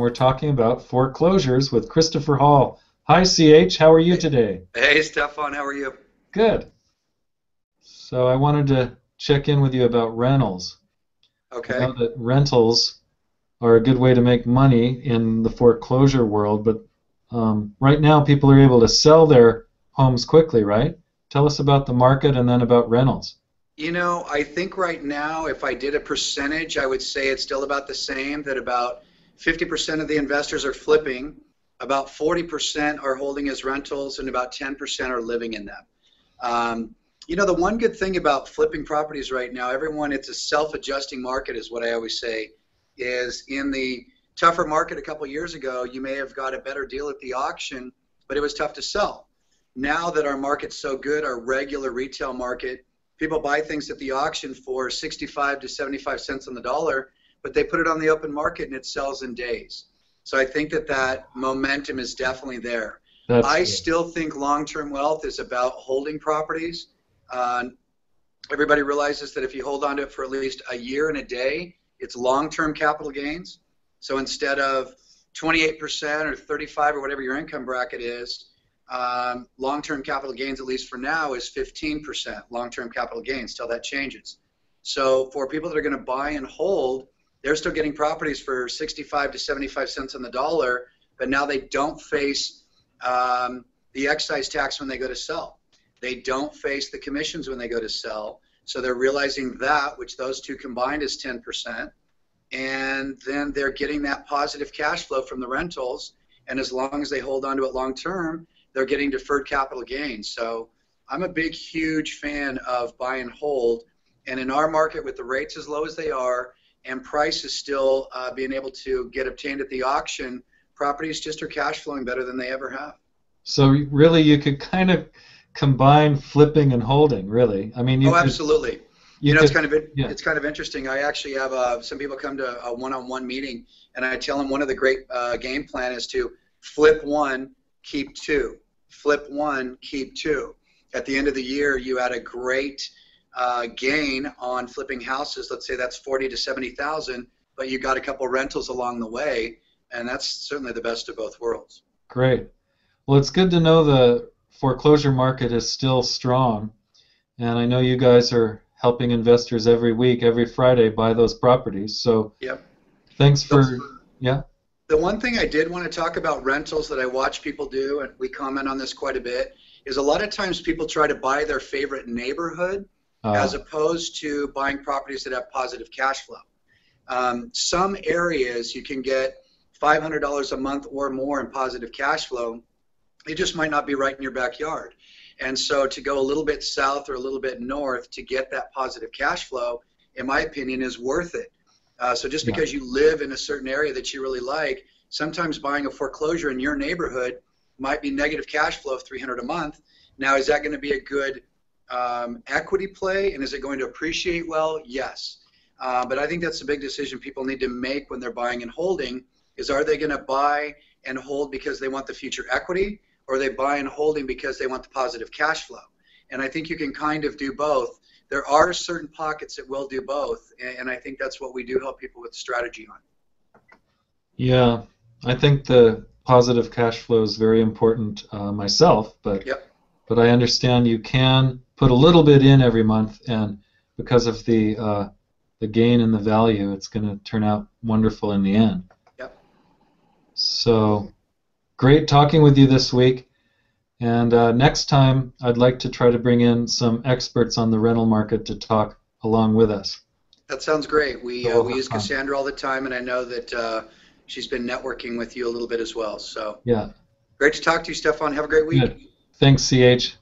we're talking about foreclosures with Christopher Hall. Hi, CH. How are you today? Hey, Stefan, how are you? Good. So I wanted to check in with you about rentals. I Okay. know that rentals are a good way to make money in the foreclosure world, but right now people are able to sell their homes quickly, right? Tell us about the market and then about rentals. I think right now, if I did a percentage, I would say it's still about the same, that about 50% of the investors are flipping, about 40% are holding as rentals, and about 10% are living in them. The one good thing about flipping properties right now, everyone, it's a self-adjusting market, is what I always say, is in the tougher market a couple years ago, you may have got a better deal at the auction, but it was tough to sell. Now that our market's so good, our regular retail market, people buy things at the auction for 65 to 75 cents on the dollar, but they put it on the open market and it sells in days. So I think that momentum is definitely there. That's I good. still think long-term wealth is about holding properties. Uh, Everybody realizes that if you hold on to it for at least a year and a day, it's long-term capital gains. So instead of 28% or 35 or whatever your income bracket is, long-term capital gains, at least for now, is 15% long-term capital gains till that changes. So for people that are going to buy and hold, they're still getting properties for 65 to 75 cents on the dollar, but now they don't face the excise tax when they go to sell. They don't face the commissions when they go to sell. So they're realizing that, which those two combined is 10%, and then they're getting that positive cash flow from the rentals, and as long as they hold on to it long term, they're getting deferred capital gains. So I'm a big, huge fan of buy and hold, and in our market with the rates as low as they are and prices still being able to get obtained at the auction, properties just are cash flowing better than they ever have. So really you could kind of combine flipping and holding, really. I mean, Oh, absolutely. you It's could, kind of yeah. it's kind of interesting. I actually have some people come to a one-on-one meeting, and I tell them one of the great game plan is to flip one, keep two. Flip one, keep two. At the end of the year, you had a great gain on flipping houses. Let's say that's 40 to 70,000, but you got a couple rentals along the way, and that's certainly the best of both worlds. Great. Well, it's good to know the foreclosure market is still strong, and I know you guys are helping investors every week, every Friday buy those properties. So Yep. thanks The, for, yeah. the one thing I did want to talk about rentals that I watch people do, and we comment on this quite a bit, is a lot of times people try to buy their favorite neighborhood as Uh, opposed to buying properties that have positive cash flow. Some areas you can get $500 a month or more in positive cash flow. It just might not be right in your backyard. And so to go a little bit south or a little bit north to get that positive cash flow, in my opinion, is worth it. So just yeah. because you live in a certain area that you really like, sometimes buying a foreclosure in your neighborhood might be negative cash flow of 300 a month. Now, is that going to be a good equity play, and is it going to appreciate well? Yes. But I think that's a big decision people need to make when they're buying and holding, is are they going to buy and hold because they want the future equity, or are they buy and holding because they want the positive cash flow? And I think you can kind of do both. There are certain pockets that will do both, and I think that's what we do help people with strategy on. Yeah, I think the positive cash flow is very important myself, Yep. but I understand you can put a little bit in every month, and because of the gain in the value, it's going to turn out wonderful in the end. Yep. So great talking with you this week, and next time I'd like to try to bring in some experts on the rental market to talk along with us. That sounds great. So We we'll have use fun. Cassandra all the time, and I know that she's been networking with you a little bit as well. So Yeah, great to talk to you, Stefan. Have a great week. good. Thanks, CH.